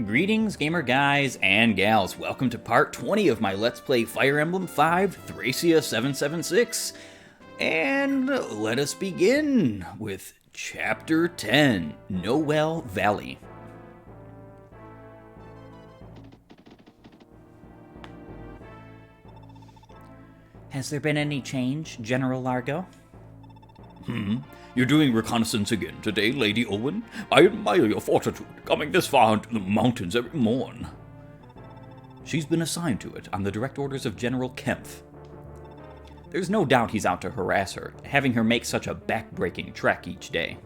Greetings, gamer guys and gals. Welcome to part 20 of my Let's Play Fire Emblem 5 Thracia 776. And let us begin with Chapter 10, Nowell Valley. Has there been any change, General Largo? You're doing reconnaissance again today, Lady Owen? I admire your fortitude, coming this far into the mountains every morn. She's been assigned to it on the direct orders of General Kempf. There's no doubt he's out to harass her, having her make such a back-breaking trek each day.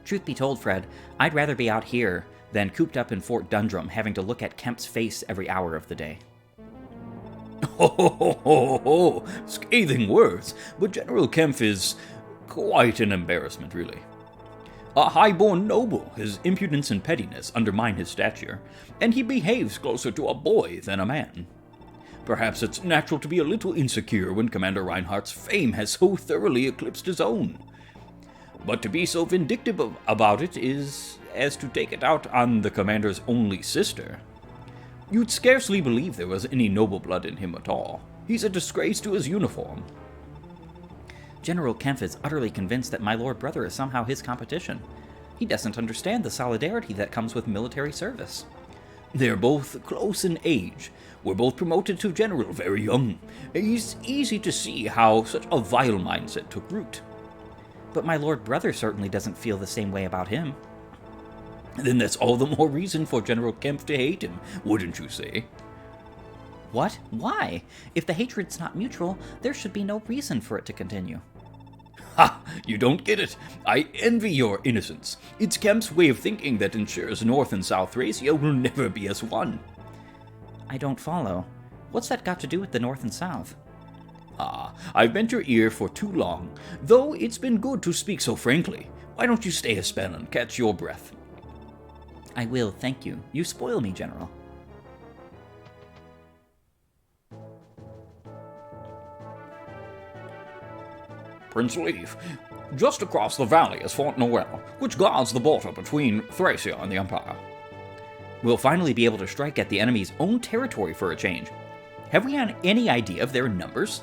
Truth be told, Fred, I'd rather be out here than cooped up in Fort Dundrum having to look at Kemp's face every hour of the day. Ho, scathing words, but General Kempf is quite an embarrassment, really. A high-born noble, his impudence and pettiness undermine his stature, and he behaves closer to a boy than a man. Perhaps it's natural to be a little insecure when Commander Reinhardt's fame has so thoroughly eclipsed his own. But to be so vindictive about it is as to take it out on the Commander's only sister. You'd scarcely believe there was any noble blood in him at all. He's a disgrace to his uniform. General Kempf is utterly convinced that my lord brother is somehow his competition. He doesn't understand the solidarity that comes with military service. They're both close in age. Were both promoted to general very young. It's easy to see how such a vile mindset took root. But my lord brother certainly doesn't feel the same way about him. Then that's all the more reason for General Kempf to hate him, wouldn't you say? What? Why? If the hatred's not mutual, there should be no reason for it to continue. Ha! You don't get it. I envy your innocence. It's Kemp's way of thinking that ensures North and South Thracia will never be as one. I don't follow. What's that got to do with the North and South? I've bent your ear for too long, though it's been good to speak so frankly. Why don't you stay a spell and catch your breath? I will, thank you. You spoil me, General. Prince Leaf. Just across the valley is Fort Nowell, which guards the border between Thracia and the Empire. We'll finally be able to strike at the enemy's own territory for a change. Have we any idea of their numbers?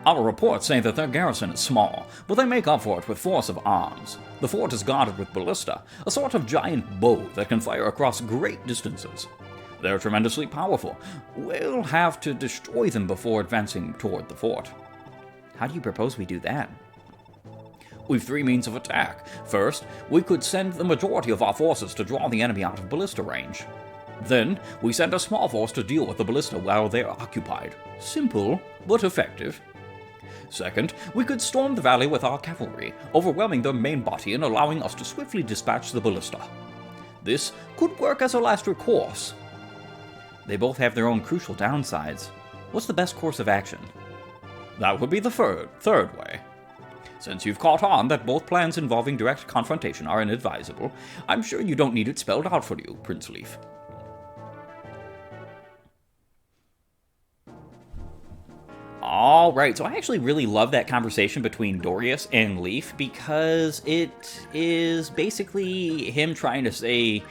Our reports say that their garrison is small, but they make up for it with force of arms. The fort is guarded with Ballistae, a sort of giant bow that can fire across great distances. They're tremendously powerful. We'll have to destroy them before advancing toward the fort. How do you propose we do that? We've three means of attack. First, we could send the majority of our forces to draw the enemy out of Ballistae range. Then, we send a small force to deal with the Ballistae while they're occupied. Simple, but effective. Second, we could storm the valley with our cavalry, overwhelming their main body and allowing us to swiftly dispatch the Ballistae. This could work as a last recourse. They both have their own crucial downsides. What's the best course of action? That would be the third way. Since you've caught on that both plans involving direct confrontation are inadvisable, I'm sure you don't need it spelled out for you, Prince Leaf. Alright, so I actually really love that conversation between Dorius and Leaf because it is basically him trying to say,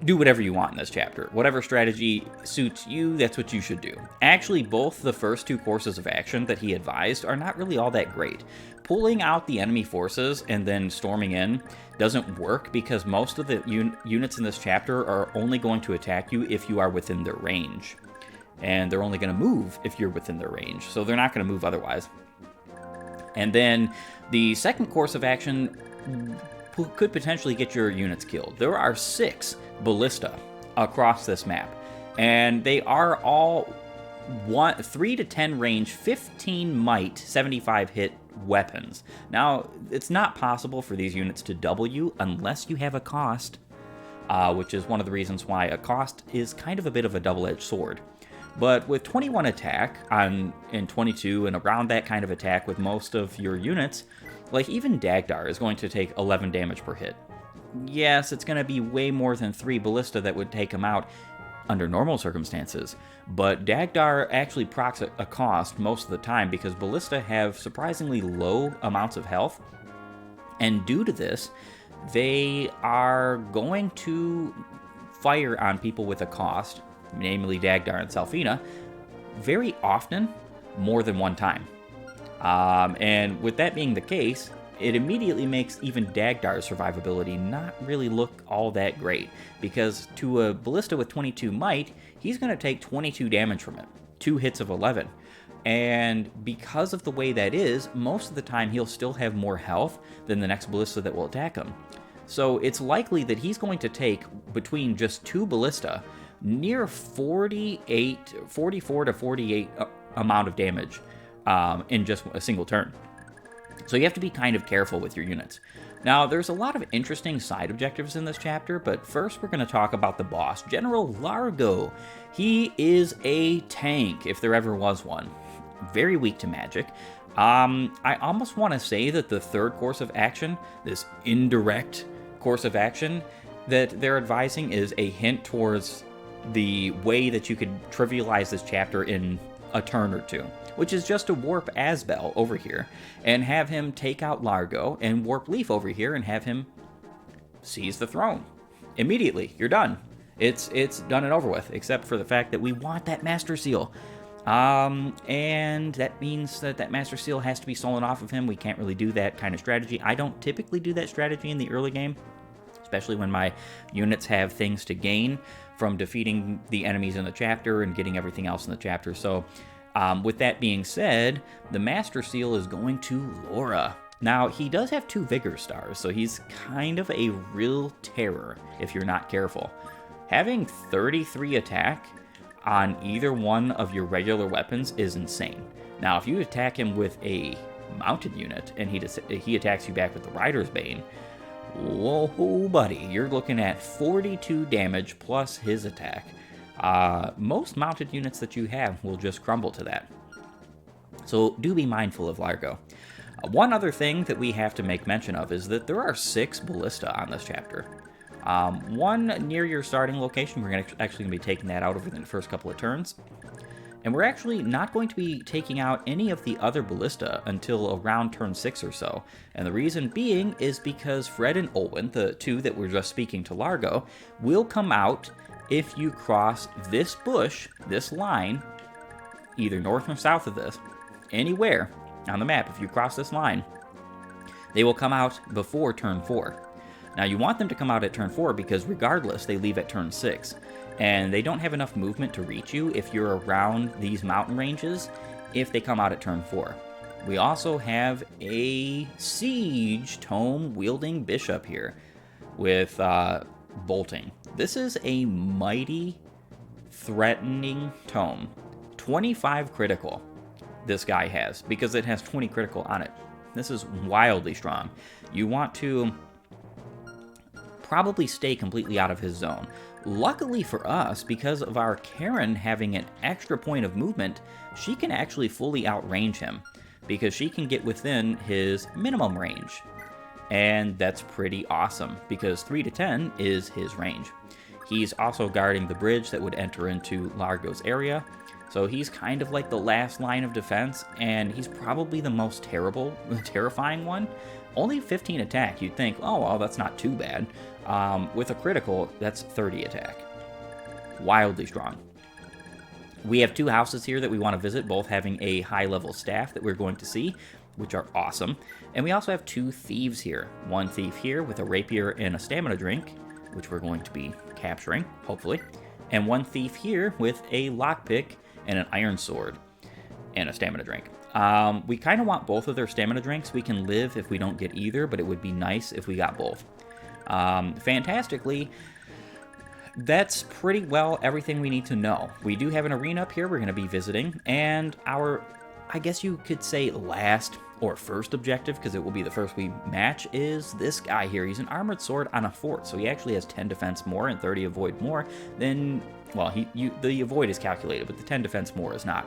do whatever you want in this chapter. Whatever strategy suits you, that's what you should do. Actually, both the first two courses of action that he advised are not really all that great. Pulling out the enemy forces and then storming in doesn't work because most of the units in this chapter are only going to attack you if you are within their range. And they're only going to move if you're within their range, so they're not going to move otherwise. And then the second course of action could potentially get your units killed. There are 6 Ballistae across this map, and they are all 3 to 10 range, 15 might, 75 hit weapons. Now, it's not possible for these units to double you unless you have a cost, which is one of the reasons why a cost is kind of a bit of a double-edged sword. But with 21 attack and 22 and around that kind of attack with most of your units, like even Dagdar is going to take 11 damage per hit. Yes, it's going to be way more than 3 Ballistae that would take him out under normal circumstances, but Dagdar actually procs a cost most of the time because Ballistae have surprisingly low amounts of health, and due to this, they are going to fire on people with a cost, namely Dagdar and Salfina, very often, more than one time. And with that being the case, it immediately makes even Dagdar's survivability not really look all that great, because to a Ballista with 22 might, he's going to take 22 damage from it, 2 hits of 11. And because of the way that is, most of the time he'll still have more health than the next Ballista that will attack him. So it's likely that he's going to take, between just 2 Ballista, near 44 to 48 amount of damage in just a single turn. So you have to be kind of careful with your units. Now, there's a lot of interesting side objectives in this chapter, but first we're going to talk about the boss, General Largo. He is a tank, if there ever was one. Very weak to magic. I almost want to say that the third course of action, this indirect course of action that they're advising, is a hint towards the way that you could trivialize this chapter in a turn or two, which is just to warp Asbel over here and have him take out Largo, and warp Leaf over here and have him seize the throne. Immediately, you're done. It's done and over with, except for the fact that we want that Master Seal. And that means that Master Seal has to be stolen off of him. We can't really do that kind of strategy. I don't typically do that strategy in the early game, especially when my units have things to gain from defeating the enemies in the chapter and getting everything else in the chapter. So, with that being said, the Master Seal is going to Lara. Now, he does have 2 Vigor Stars, so he's kind of a real terror if you're not careful. Having 33 attack on either one of your regular weapons is insane. Now, if you attack him with a mounted unit and he attacks you back with the Rider's Bane, whoa, buddy, you're looking at 42 damage plus his attack. Most mounted units that you have will just crumble to that. So do be mindful of Largo. One other thing that we have to make mention of is that there are 6 Ballista on this chapter. One near your starting location. We're actually going to be taking that out over the first couple of turns. And we're actually not going to be taking out any of the other Ballista until around turn 6 or so. And the reason being is because Fred and Olwen, the 2 that were just speaking to Largo, will come out if you cross this bush, this line, either north or south of this, anywhere on the map. If you cross this line, they will come out before turn 4. Now, you want them to come out at turn 4 because regardless, they leave at turn 6. And they don't have enough movement to reach you if you're around these mountain ranges if they come out at turn 4. We also have a siege tome wielding bishop here with bolting. This is a mighty threatening tome. 25 critical this guy has because it has 20 critical on it. This is wildly strong. You want to probably stay completely out of his zone. Luckily for us, because of our Karen having an extra point of movement, she can actually fully outrange him because she can get within his minimum range. And that's pretty awesome because 3 to 10 is his range. He's also guarding the bridge that would enter into Largo's area. So he's kind of like the last line of defense, and he's probably the most terrifying one. Only 15 attack, you'd think, oh, well, that's not too bad. With a critical, that's 30 attack. Wildly strong. We have 2 houses here that we want to visit, both having a high-level staff that we're going to see, which are awesome. And we also have 2 thieves here. One thief here with a rapier and a stamina drink, which we're going to be capturing, hopefully. And one thief here with a lockpick and an iron sword and a stamina drink. We kind of want both of their stamina drinks. We can live if we don't get either, but it would be nice if we got both. Fantastically, that's pretty well everything we need to know. We do have an arena up here we're going to be visiting, and our, I guess you could say, last or first objective, because it will be the first we match, is this guy here. He's an armored sword on a fort, so he actually has 10 defense more and 30 avoid more than, well, the avoid is calculated, but the 10 defense more is not.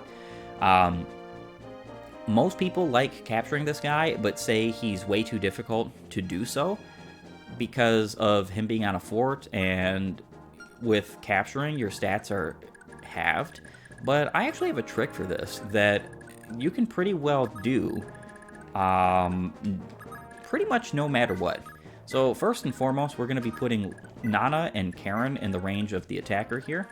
Most people like capturing this guy, but say he's way too difficult to do so because of him being on a fort, and with capturing, your stats are halved. But I actually have a trick for this that you can pretty well do pretty much no matter what. So first and foremost, we're going to be putting Nana and Karen in the range of the attacker here.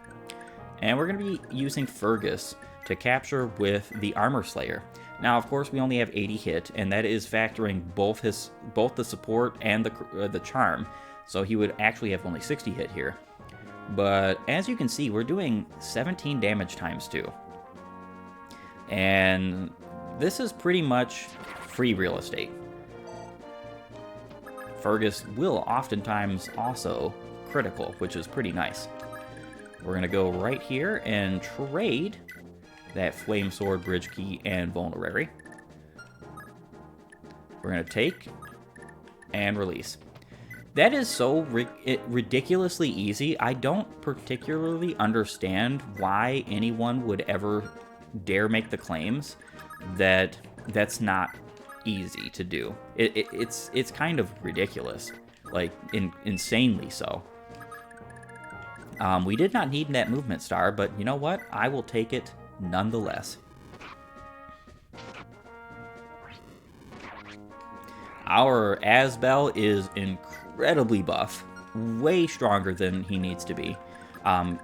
And we're going to be using Fergus to capture with the Armor Slayer. Now, of course, we only have 80 hit, and that is factoring both the support and the charm. So he would actually have only 60 hit here. But as you can see, we're doing 17 damage times 2. And this is pretty much free real estate. Fergus will oftentimes also critical, which is pretty nice. We're going to go right here and trade that Flame Sword, Bridge Key, and Vulnerary. We're going to take and release. That is so ridiculously easy. I don't particularly understand why anyone would ever dare make the claims that that's not easy to do. It's kind of ridiculous, like insanely so. We did not need that movement star, but you know what? I will take it nonetheless. Our Asbel is incredibly buff, way stronger than he needs to be,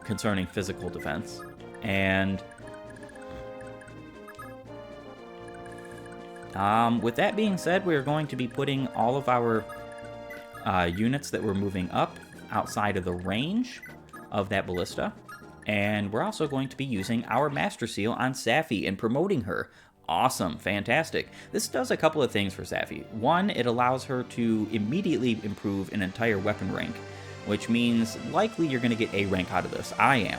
concerning physical defense. And with that being said, we're going to be putting all of our units that we're moving up outside of the range of that ballista. And we're also going to be using our Master Seal on Safi and promoting her. Awesome, fantastic. This does a couple of things for Safi. One, it allows her to immediately improve an entire weapon rank, which means likely you're going to get A rank out of this. I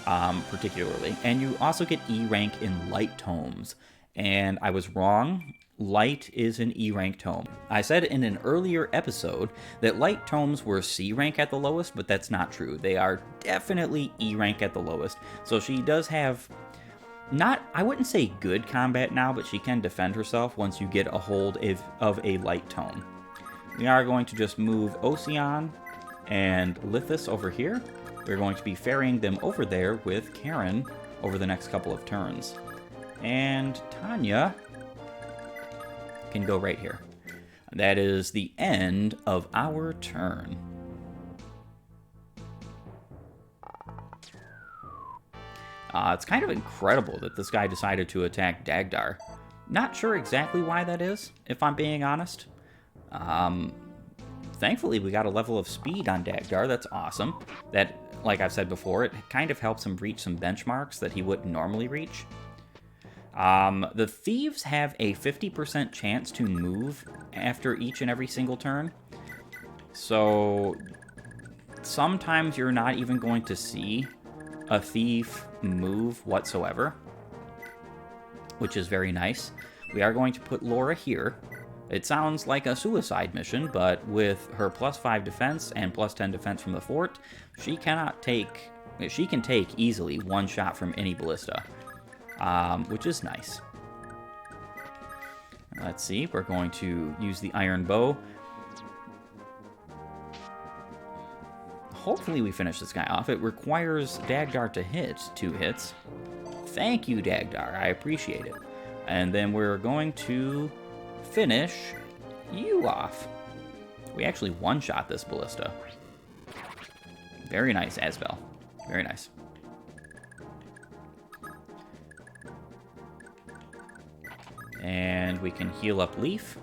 am, particularly. And you also get E rank in light tomes. And I was wrong. Light is an E rank tome. I said in an earlier episode that light tomes were C rank at the lowest, but that's not true. They are definitely E rank at the lowest. So she does have, not, I wouldn't say good combat now, but she can defend herself once you get a hold of a light tome. We are going to just move Ocean and Lithus over here. We're going to be ferrying them over there with Karen over the next couple of turns. And Tanya can go right here. That is the end of our turn. It's kind of incredible that this guy decided to attack Dagdar. Not sure exactly why that is, if I'm being honest. Thankfully, we got a level of speed on Dagdar. That's awesome. That, like I've said before, it kind of helps him reach some benchmarks that he wouldn't normally reach. The thieves have a 50% chance to move after each and every single turn. So sometimes you're not even going to see a thief move whatsoever, which is very nice. We are going to put Lara here. It sounds like a suicide mission, but with her +5 defense and +10 defense from the fort, she can take easily one shot from any ballista. Which is nice. Let's see, we're going to use the Iron Bow. Hopefully we finish this guy off. It requires Dagdar to hit 2 hits. Thank you, Dagdar. I appreciate it. And then we're going to finish you off. We actually one-shot this ballista. Very nice, Asbel. Very nice. And we can heal up Leaf.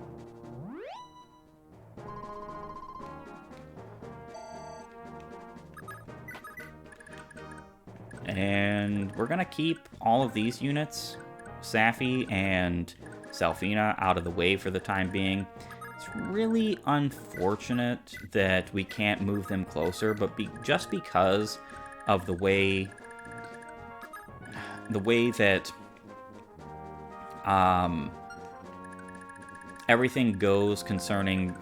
And we're going to keep all of these units, Safi and Selfina, out of the way for the time being. It's really unfortunate that we can't move them closer, but just because of the way that everything goes concerning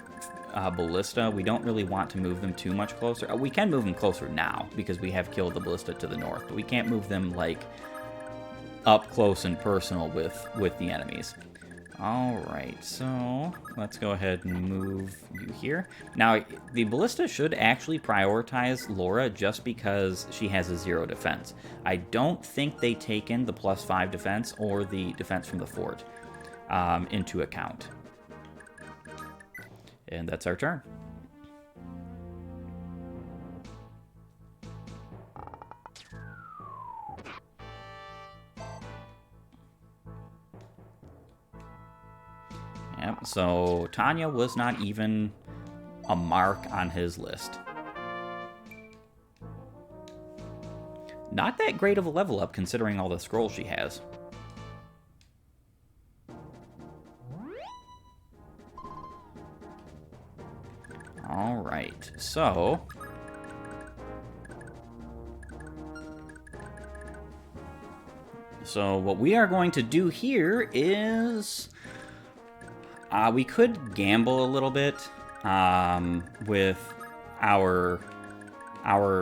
Ballista, we don't really want to move them too much closer. We can move them closer now because we have killed the Ballista to the north, but we can't move them like up close and personal with the enemies. Alright, so let's go ahead and move you here. Now, the Ballista should actually prioritize Lara just because she has a 0 defense. I don't think they take in the +5 defense or the defense from the fort into account. And that's our turn. So Tanya was not even a mark on his list. Not that great of a level up considering all the scrolls she has. Alright, so what we are going to do here is we could gamble a little bit with our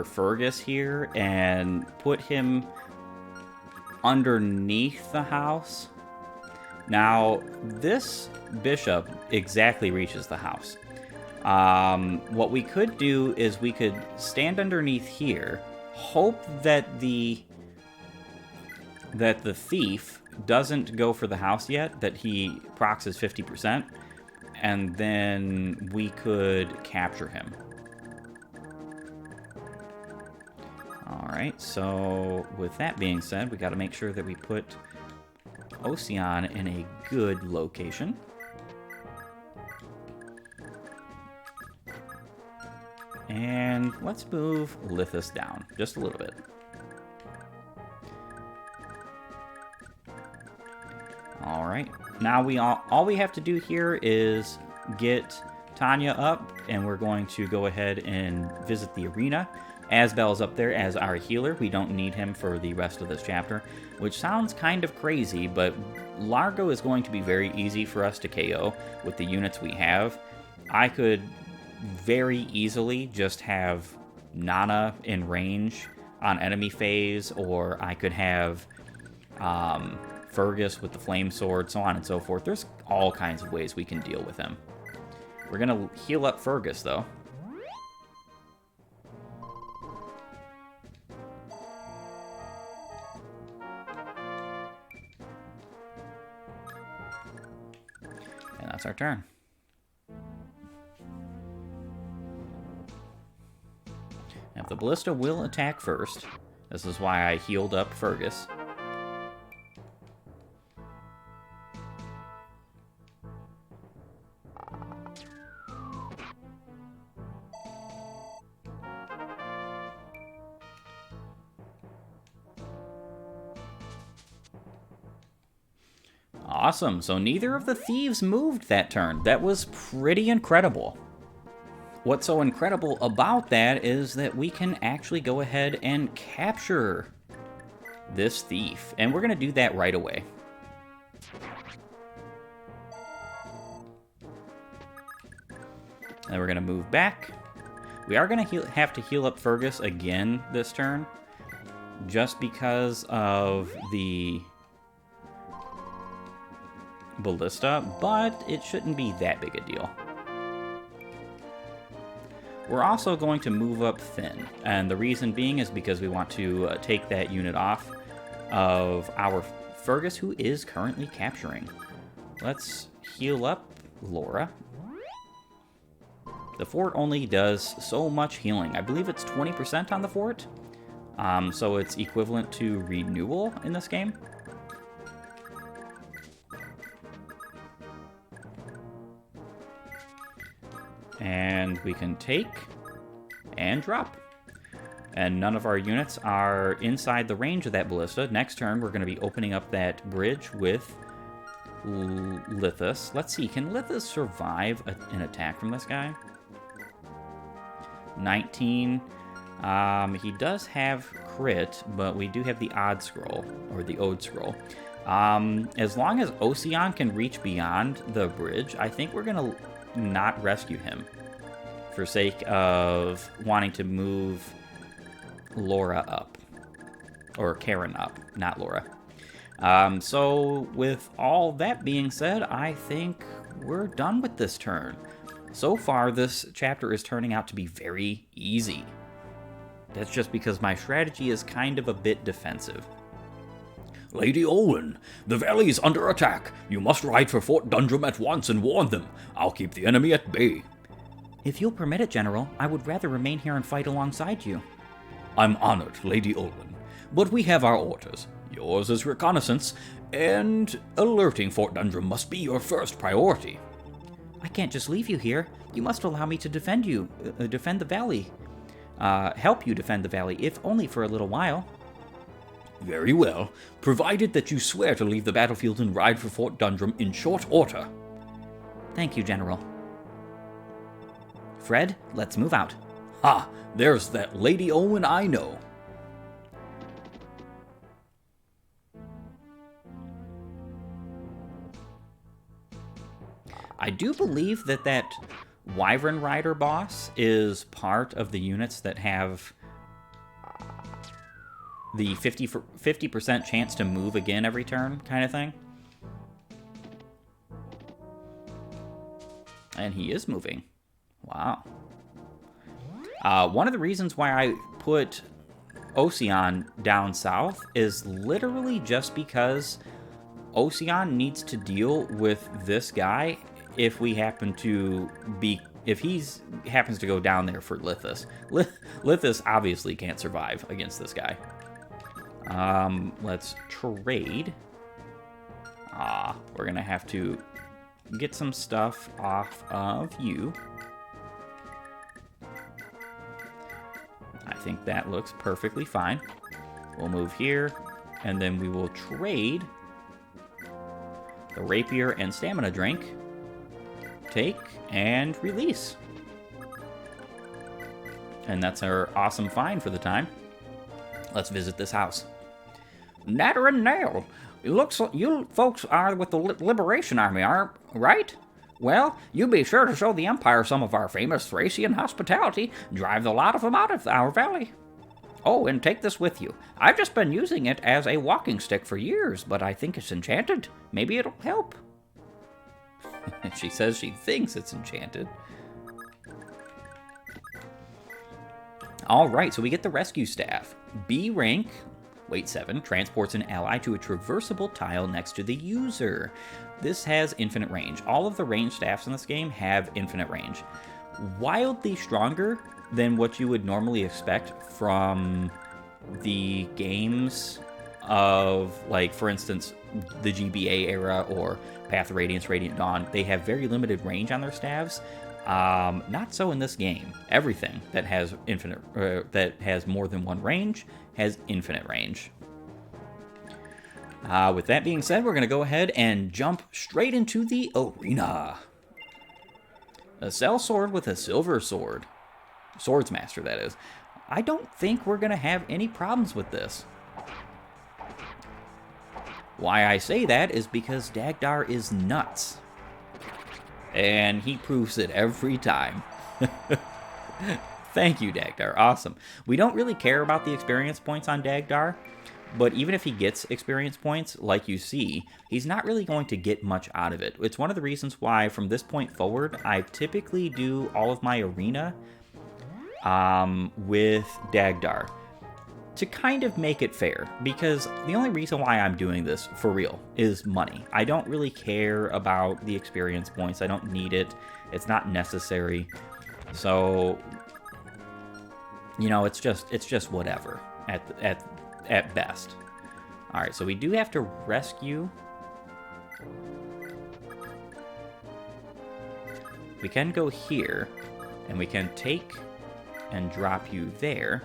Fergus here and put him underneath the house. Now, this bishop exactly reaches the house. What we could do is we could stand underneath here, hope that the thief doesn't go for the house yet, that he procs his 50%, and then we could capture him. Alright, so with that being said, we got to make sure that we put Ocean in a good location. And let's move Lithus down just a little bit. Alright, now all we have to do here is get Tanya up, and we're going to go ahead and visit the arena. Asbel's up there as our healer. We don't need him for the rest of this chapter, which sounds kind of crazy, but Largo is going to be very easy for us to KO with the units we have. I could very easily just have Nana in range on enemy phase, or I could have Fergus with the flame sword, so on and so forth. There's all kinds of ways we can deal with him. We're going to heal up Fergus, though. And that's our turn. Now, the Ballista will attack first. This is why I healed up Fergus. Awesome, so neither of the thieves moved that turn. That was pretty incredible. What's so incredible about that is that we can actually go ahead and capture this thief. And we're going to do that right away. And we're going to move back. We are going to have to heal up Fergus again this turn, just because of the Ballista, but it shouldn't be that big a deal. We're also going to move up Finn, and the reason being is because we want to take that unit off of our Fergus, who is currently capturing. Let's heal up Lara. The fort only does so much healing. I believe it's 20% on the fort, so it's equivalent to renewal in this game. And we can take and drop. And none of our units are inside the range of that Ballista. Next turn, we're going to be opening up that bridge with Lithus. Let's see, can Lithus survive an attack from this guy? 19. He does have crit, but we do have the odd scroll, or the ode scroll. As long as Ocean can reach beyond the bridge, I think we're going to not rescue him for sake of wanting to move Lara up, or Karen up, not Lara. So with all that being said, I think we're done with this turn. So far, this chapter is turning out to be very easy. That's just because my strategy is kind of a bit defensive. Lady Olwen, the valley is under attack. You must ride for Fort Dundrum at once and warn them. I'll keep the enemy at bay. If you'll permit it, General, I would rather remain here and fight alongside you. I'm honored, Lady Olwen, but we have our orders. Yours is reconnaissance, and alerting Fort Dundrum must be your first priority. I can't just leave you here. You must allow me to defend you, defend the valley. Help you defend the valley, if only for a little while. Very well, provided that you swear to leave the battlefield and ride for Fort Dundrum in short order. Thank you, General. Fred, let's move out. Ha! There's that Lady Owen I know. I do believe that Wyvern Rider boss is part of the units that have the 50% chance to move again every turn kind of thing. And he is moving. Wow. One of the reasons why I put Ocean down south is literally just because Ocean needs to deal with this guy if he happens to go down there for Lithus. Lithus obviously can't survive against this guy. Let's trade. We're gonna have to get some stuff off of you. I think that looks perfectly fine. We'll move here, and then we will trade the rapier and stamina drink. Take and release. And that's our awesome find for the time. Let's visit this house. Natter and Nail, it looks like you folks are with the Liberation Army, right? Well, you be sure to show the Empire some of our famous Thracian hospitality. Drive the lot of them out of our valley. Oh, and take this with you. I've just been using it as a walking stick for years, but I think it's enchanted. Maybe it'll help. She says she thinks it's enchanted. Alright, so we get the rescue staff. B rank, weight 7, transports an ally to a traversable tile next to the user. This has infinite range. All of the range staffs in this game have infinite range. Wildly stronger than what you would normally expect from the games of, like, for instance, the GBA era or Path of Radiance, Radiant Dawn. They have very limited range on their staves. Not so in this game. Everything that has that has more than one range has infinite range. With that being said, we're going to go ahead and jump straight into the arena. A sellsword with a silver sword. Swordsmaster, that is. I don't think we're going to have any problems with this. Why I say that is because Dagdar is nuts. And he proves it every time. Thank you, Dagdar. Awesome. We don't really care about the experience points on Dagdar, but even if he gets experience points, like you see, he's not really going to get much out of it. It's one of the reasons why, from this point forward, I typically do all of my arena with Dagdar, to kind of make it fair, because the only reason why I'm doing this for real is money. I don't really care about the experience points. I don't need it. It's not necessary. So, you know, it's just whatever at best. All right, so we do have to rescue. We can go here, and we can take and drop you there.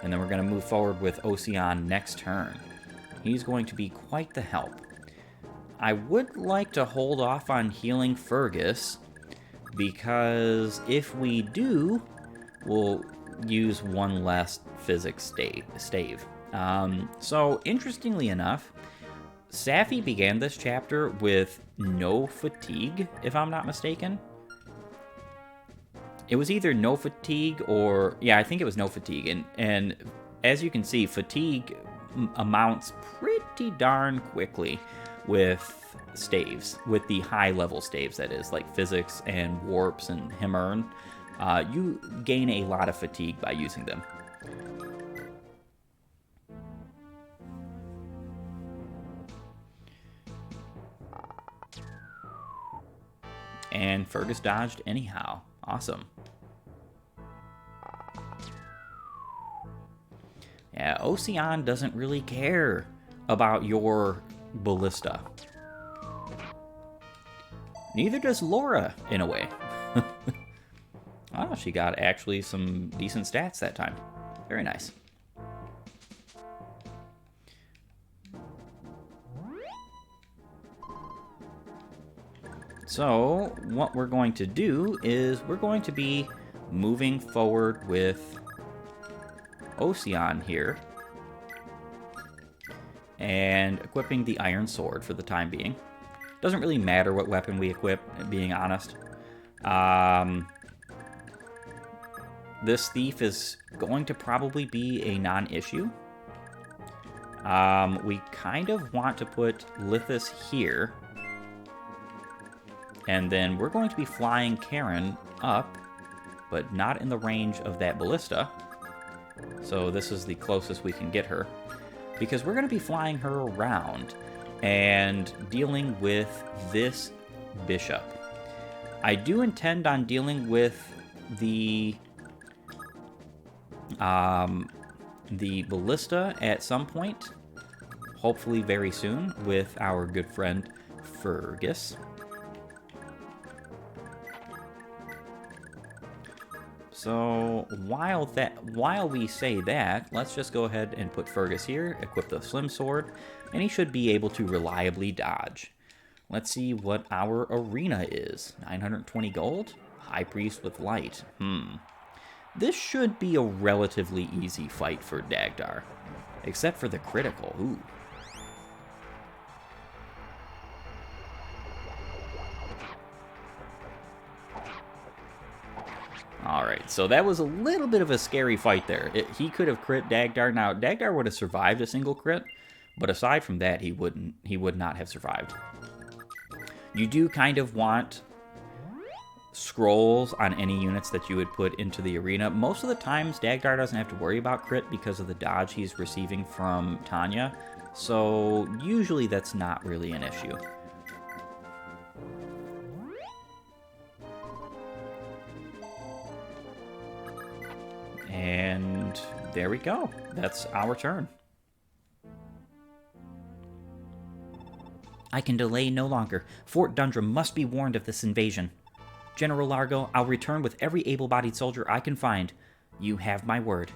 And then we're going to move forward with Ocean next turn. He's going to be quite the help. I would like to hold off on healing Fergus, because if we do, we'll use one less physics stave. So, interestingly enough, Safi began this chapter with no fatigue, if I'm not mistaken. It was either no fatigue or... yeah, I think it was no fatigue. And as you can see, fatigue amounts pretty darn quickly with staves. With the high-level staves, that is, like physics and warps and Himmern. You gain a lot of fatigue by using them. And Fergus dodged anyhow. Awesome. Yeah, Ocean doesn't really care about your ballista. Neither does Lara, in a way. Oh, she got actually some decent stats that time. Very nice. So, what we're going to do is we're going to be moving forward with Ocean here. And equipping the Iron Sword for the time being. Doesn't really matter what weapon we equip, being honest. This thief is going to probably be a non-issue. We kind of want to put Lithus here. And then we're going to be flying Karen up, but not in the range of that ballista. So this is the closest we can get her. Because we're going to be flying her around and dealing with this bishop. I do intend on dealing with the ballista at some point, hopefully very soon, with our good friend Fergus. So while we say that, let's just go ahead and put Fergus here, equip the Slim Sword, and he should be able to reliably dodge. Let's see what our arena is. 920 gold? High Priest with Light. This should be a relatively easy fight for Dagdar. Except for the critical. Ooh. Alright, so that was a little bit of a scary fight there. He could have crit Dagdar. Now, Dagdar would have survived a single crit, but aside from that, he would not have survived. You do kind of want scrolls on any units that you would put into the arena. Most of the times, Dagdar doesn't have to worry about crit because of the dodge he's receiving from Tanya, so usually that's not really an issue. And there we go. That's our turn. I can delay no longer. Fort Dundrum must be warned of this invasion. General Largo, I'll return with every able-bodied soldier I can find. You have my word.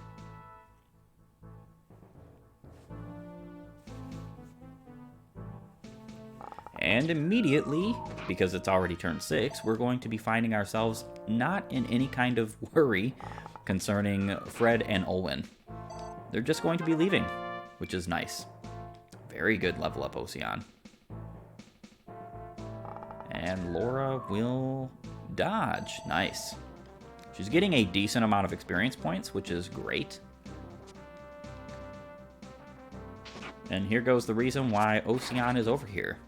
And immediately, because it's already turn 6, we're going to be finding ourselves not in any kind of worry concerning Fred and Olwen. They're just going to be leaving, which is nice. Very good level up Ocean. And Lara will dodge. Nice. She's getting a decent amount of experience points, which is great. And here goes the reason why Ocean is over here.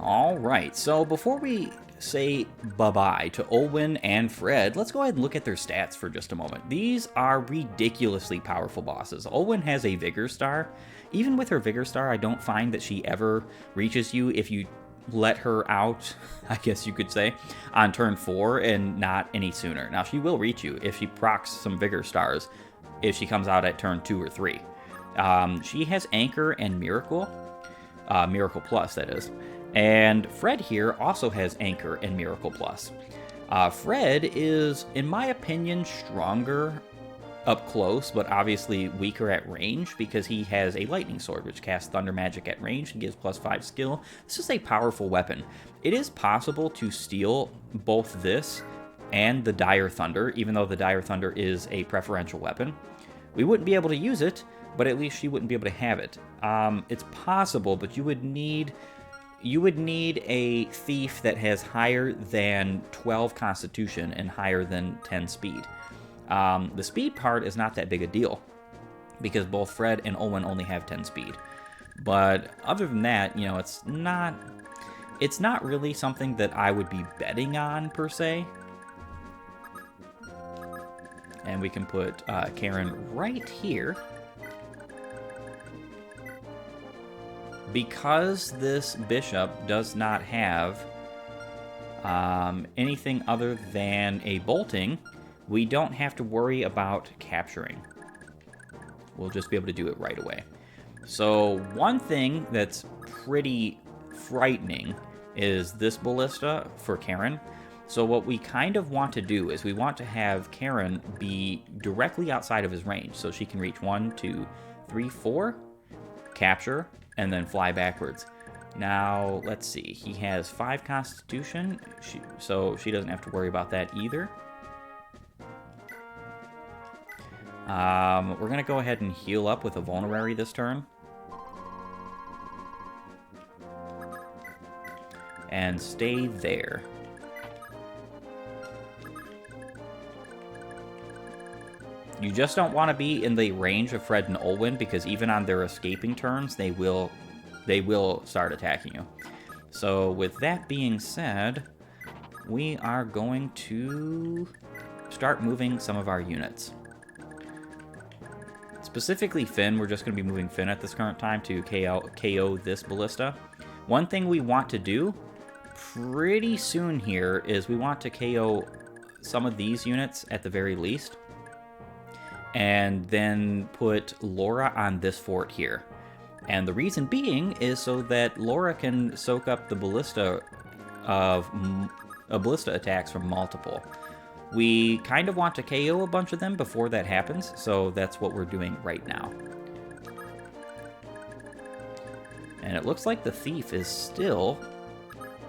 Alright, so before we say bye-bye to Olwen and Fred, let's go ahead and look at their stats for just a moment. These are ridiculously powerful bosses. Olwen has a Vigor Star. Even with her Vigor Star, I don't find that she ever reaches you if you let her out, I guess you could say, on turn 4 and not any sooner. Now, she will reach you if she procs some Vigor Stars, if she comes out at turn 2 or 3. She has Anchor and Miracle. Miracle Plus, that is. And Fred here also has Anchor and Miracle Plus. Fred is, in my opinion, stronger up close, but obviously weaker at range because he has a Lightning Sword, which casts Thunder Magic at range and gives +5 skill. This is a powerful weapon. It is possible to steal both this and the Dire Thunder, even though the Dire Thunder is a preferential weapon. We wouldn't be able to use it, but at least she wouldn't be able to have it. It's possible, but you would need a thief that has higher than 12 Constitution and higher than 10 Speed. The speed part is not that big a deal, because both Fred and Olwen only have 10 Speed. But other than that, you know, it's not really something that I would be betting on, per se. And we can put Karen right here. Because this bishop does not have anything other than a bolting, we don't have to worry about capturing. We'll just be able to do it right away. So one thing that's pretty frightening is this ballista for Karen. So what we kind of want to do is we want to have Karen be directly outside of his range, so she can reach 1, 2, 3, 4, capture, and then fly backwards. Now, let's see. He has 5 Constitution, so she doesn't have to worry about that either. We're going to go ahead and heal up with a Vulnerary this turn. And stay there. You just don't want to be in the range of Fred and Olwen, because even on their escaping turns, they will start attacking you. So with that being said, we are going to start moving some of our units. Specifically Finn, we're just going to be moving Finn at this current time to KO this ballista. One thing we want to do pretty soon here is we want to KO some of these units at the very least, and then put Lara on this fort here. And the reason being is so that Lara can soak up the ballista attacks from multiple. We kind of want to KO a bunch of them before that happens, so that's what we're doing right now. And it looks like the thief is still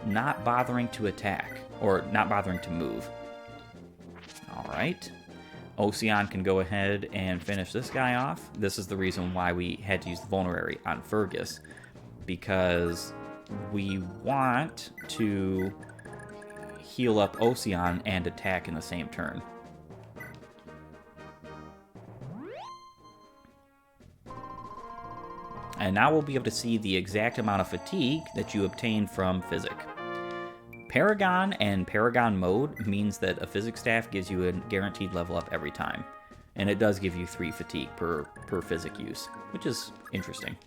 not bothering to attack, or not bothering to move. Alright. Ocean can go ahead and finish this guy off. This is the reason why we had to use the Vulnerary on Fergus, because we want to heal up Ocean and attack in the same turn. And now we'll be able to see the exact amount of fatigue that you obtain from Physic. Paragon and Paragon mode means that a Physic staff gives you a guaranteed level up every time. And it does give you 3 fatigue per Physic use, which is interesting.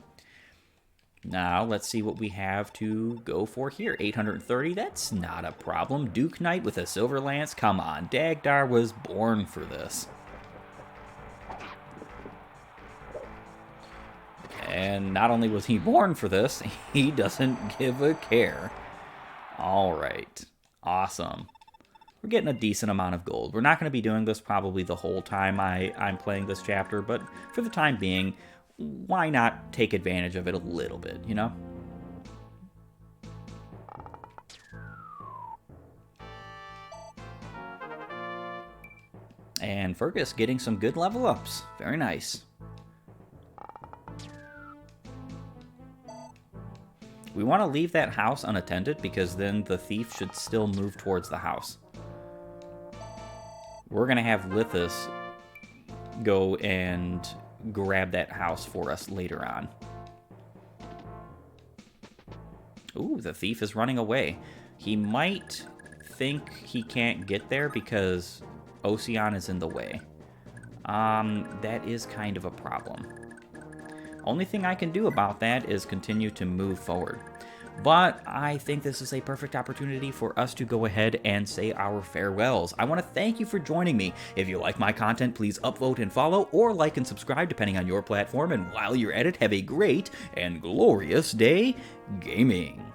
Now, let's see what we have to go for here. 830, that's not a problem. Duke Knight with a Silver Lance, come on. Dagdar was born for this. And not only was he born for this, he doesn't give a care. Alright, awesome. We're getting a decent amount of gold. We're not going to be doing this probably the whole time I'm playing this chapter, but for the time being, why not take advantage of it a little bit, you know? And Fergus getting some good level ups. Very nice. We want to leave that house unattended, because then the thief should still move towards the house. We're going to have Lithus go and grab that house for us later on. Ooh, the thief is running away. He might think he can't get there because Ocean is in the way. That is kind of a problem. Only thing I can do about that is continue to move forward. But I think this is a perfect opportunity for us to go ahead and say our farewells. I want to thank you for joining me. If you like my content, please upvote and follow, or like and subscribe depending on your platform. And while you're at it, have a great and glorious day gaming.